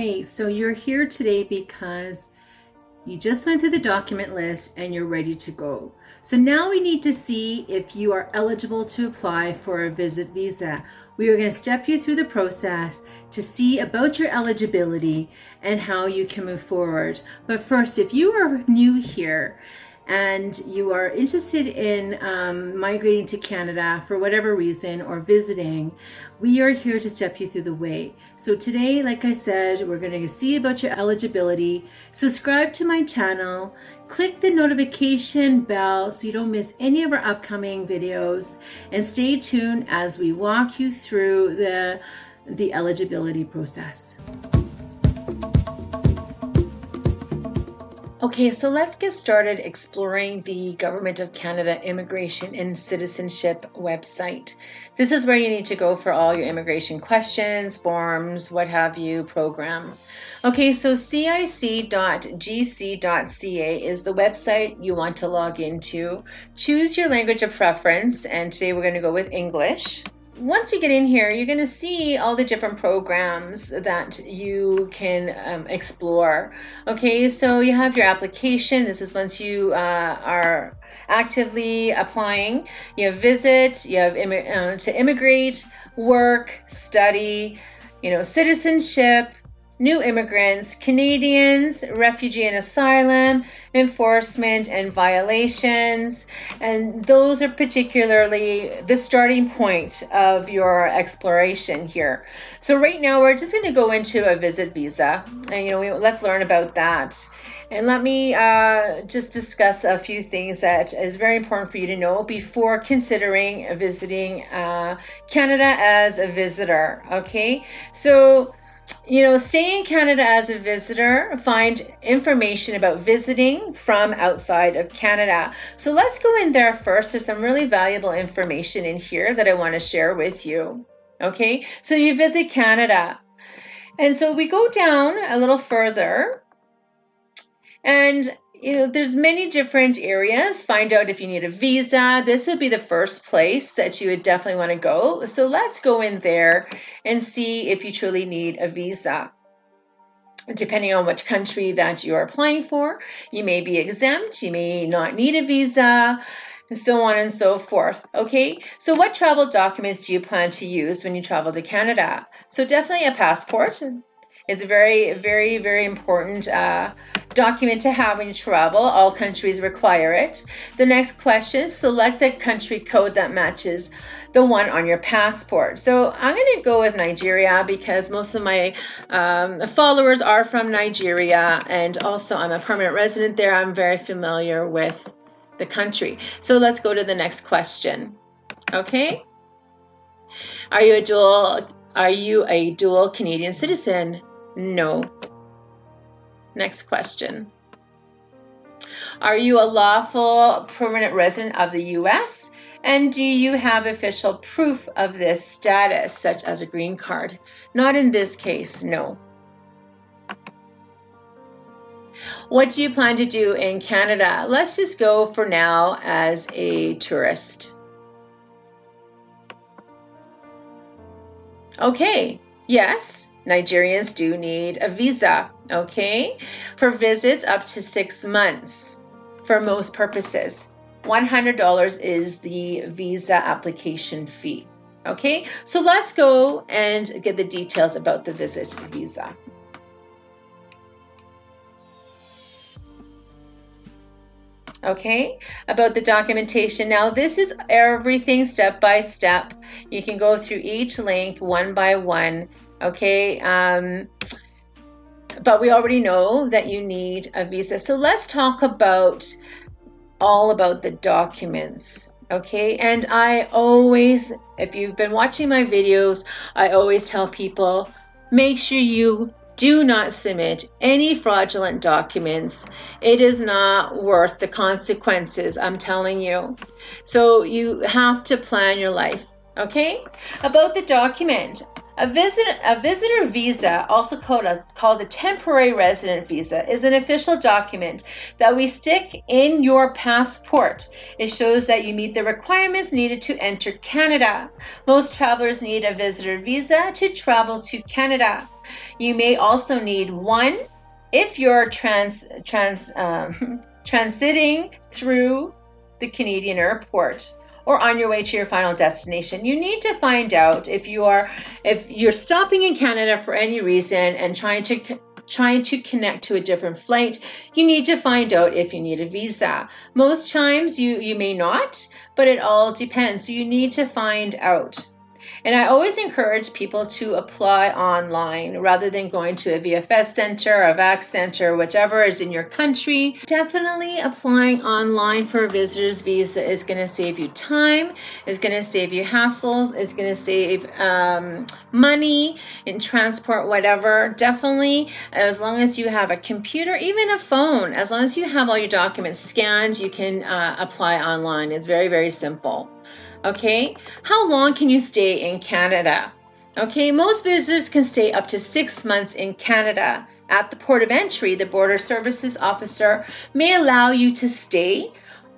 Okay, so you're here today because you just went through the document list and you're ready to go. So now we need to see if you are eligible to apply for a visit visa. We are going to step you through the process to see about your eligibility and how you can move forward. But first, if you are new here and you are interested in migrating to Canada for whatever reason or visiting, we are here to step you through the way. So today, like I said, we're going to see about your eligibility. Subscribe to my channel, click the notification bell so you don't miss any of our upcoming videos, and stay tuned as we walk you through the eligibility process. Okay, so let's get started exploring the Government of Canada Immigration and Citizenship website. This is where you need to go for all your immigration questions, forms, what have you, programs. Okay, so cic.gc.ca is the website you want to log into. Choose your language of preference, and today we're going to go with English. Once we get in here, you're going to see all the different programs that you can explore. Okay, so you have your application. This is once you are actively applying. You have visit, you have to immigrate, work, study, citizenship, new immigrants, Canadians, refugee and asylum, enforcement and violations. And those are particularly the starting point of your exploration here. So right now we're just going to go into a visit visa, and let's learn about that. And let me just discuss a few things that is very important for you to know before considering visiting Canada as a visitor. Okay, so stay in Canada as a visitor, find information about visiting from outside of Canada. So let's go in there first. There's some really valuable information in here that I want to share with you. Okay, so you visit Canada. And so we go down a little further, and there's many different areas. Find out if you need a visa. This would be the first place that you would definitely want to go. So let's go in there and see if you truly need a visa. Depending on which country that you are applying for, you may be exempt, you may not need a visa, and so on and so forth. Okay, so what travel documents do you plan to use when you travel to Canada? So definitely a passport. It's a very, very, very important document to have when you travel. All countries require it. The next question, select the country code that matches the one on your passport. So I'm going to go with Nigeria because most of my followers are from Nigeria, and also I'm a permanent resident there. I'm very familiar with the country. So let's go to the next question. Okay. Are you a dual Canadian citizen? No. Next question. Are you a lawful permanent resident of the U.S.? And do you have official proof of this status, such as a green card? Not in this case, no. What do you plan to do in Canada? Let's just go for now as a tourist. Okay, yes. Nigerians do need a visa, okay, for visits up to 6 months for most purposes. $100 is the visa application fee, okay? So let's go and get the details about the visit visa. Okay, about the documentation. Now this is everything step by step. You can go through each link one by one. Okay, but we already know that you need a visa. So let's talk about all about the documents. Okay, and I always, if you've been watching my videos, I always tell people, make sure you do not submit any fraudulent documents. It is not worth the consequences, I'm telling you. So you have to plan your life. Okay, about the document. A visitor visa, also called a temporary resident visa, is an official document that we stick in your passport. It shows that you meet the requirements needed to enter Canada. Most travelers need a visitor visa to travel to Canada. You may also need one if you're transiting through the Canadian airport or on your way to your final destination. You need to find out if you're stopping in Canada for any reason and trying to connect to a different flight. You need to find out if you need a visa. Most times you may not, but it all depends. So you need to find out. And I always encourage people to apply online rather than going to a VFS center, a VAC center, whichever is in your country. Definitely applying online for a visitor's visa is going to save you time, is going to save you hassles, it's going to save money in transport, whatever. Definitely, as long as you have a computer, even a phone, as long as you have all your documents scanned, you can apply online. It's very, very simple. Okay, how long can you stay in Canada? Okay, most visitors can stay up to 6 months in Canada. At the port of entry, the Border Services Officer may allow you to stay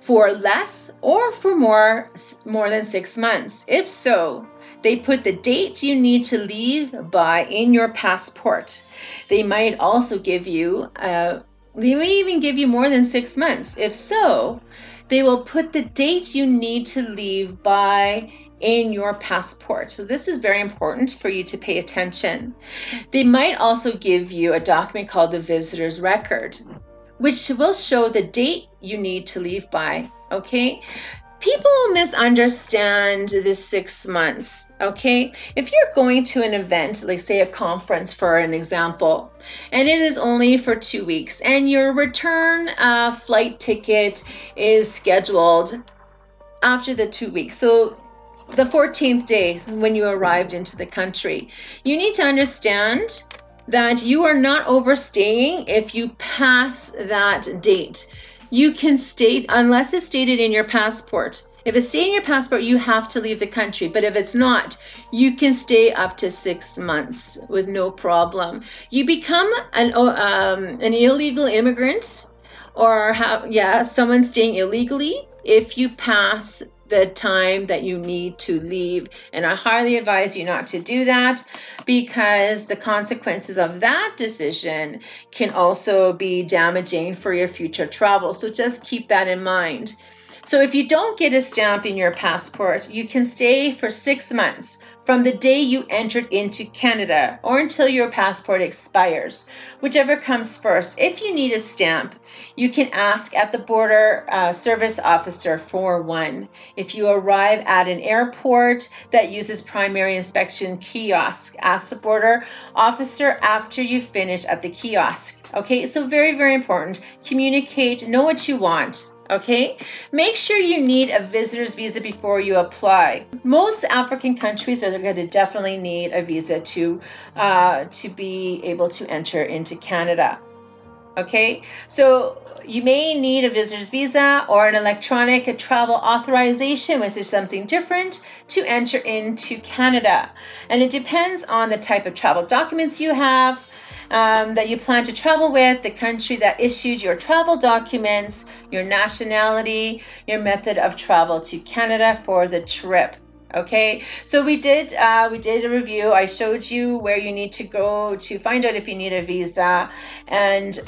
for less or for more than 6 months. If so, they put the date you need to leave by in your passport. They might also give you, they may even give you more than 6 months. If so, they will put the date you need to leave by in your passport. So this is very important for you to pay attention. They might also give you a document called the visitor's record, which will show the date you need to leave by. Okay? People misunderstand this 6 months, okay? If you're going to an event, like say a conference for an example, and it is only for 2 weeks, and your return flight ticket is scheduled after the 2 weeks, so the 14th day when you arrived into the country, you need to understand that you are not overstaying if you pass that date. You can stay, unless it's stated in your passport. If it's stated in your passport, you have to leave the country. But if it's not, you can stay up to 6 months with no problem. You become an illegal immigrant or someone staying illegally if you pass the time that you need to leave. And I highly advise you not to do that, because the consequences of that decision can also be damaging for your future travel. So just keep that in mind. So if you don't get a stamp in your passport, you can stay for 6 months from the day you entered into Canada or until your passport expires, whichever comes first. If you need a stamp, you can ask at the Border Service Officer for one. If you arrive at an airport that uses primary inspection kiosk, ask the Border Officer after you finish at the kiosk. Okay, so very, very important. Communicate, know what you want. Okay, make sure you need a visitor's visa before you apply. Most African countries are going to definitely need a visa to be able to enter into Canada. Okay, so you may need a visitor's visa or an electronic travel authorization, which is something different, to enter into Canada. And it depends on the type of travel documents you have, that you plan to travel with, the country that issued your travel documents, your nationality, your method of travel to Canada for the trip. Okay, so we did a review. I showed you where you need to go to find out if you need a visa, and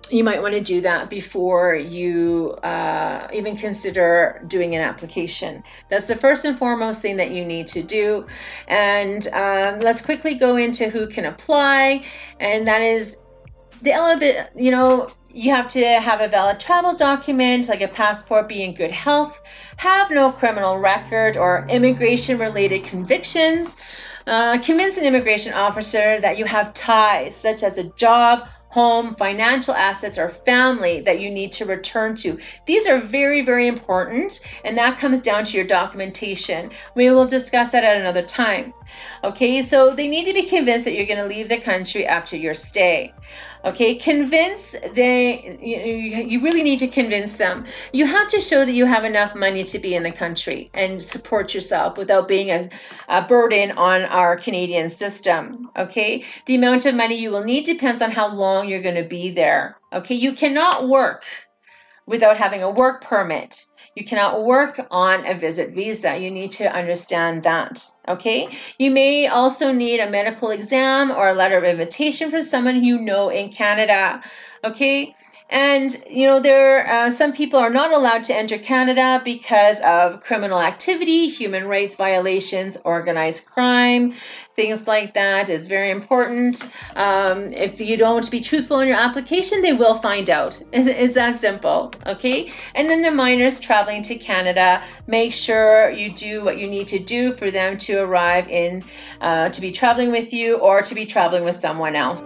you might want to do that before you even consider doing an application. That's the first and foremost thing that you need to do. And let's quickly go into who can apply, and that is you have to have a valid travel document, like a passport, be in good health, have no criminal record or immigration-related convictions, convince an immigration officer that you have ties, such as a job, home, financial assets, or family that you need to return to. These are very, very important, and that comes down to your documentation. We will discuss that at another time. Okay, so they need to be convinced that you're going to leave the country after your stay. Okay, you really need to convince them. You have to show that you have enough money to be in the country and support yourself without being a burden on our Canadian system. Okay, the amount of money you will need depends on how long you're going to be there. Okay, you cannot work without having a work permit. You cannot work on a visit visa. You need to understand that, okay? You may also need a medical exam or a letter of invitation from someone you know in Canada, okay? And, some people are not allowed to enter Canada because of criminal activity, human rights violations, organized crime, things like that is very important. If you don't be truthful in your application, they will find out. It's that simple, okay? And then the minors traveling to Canada, make sure you do what you need to do for them to arrive to be traveling with you or to be traveling with someone else.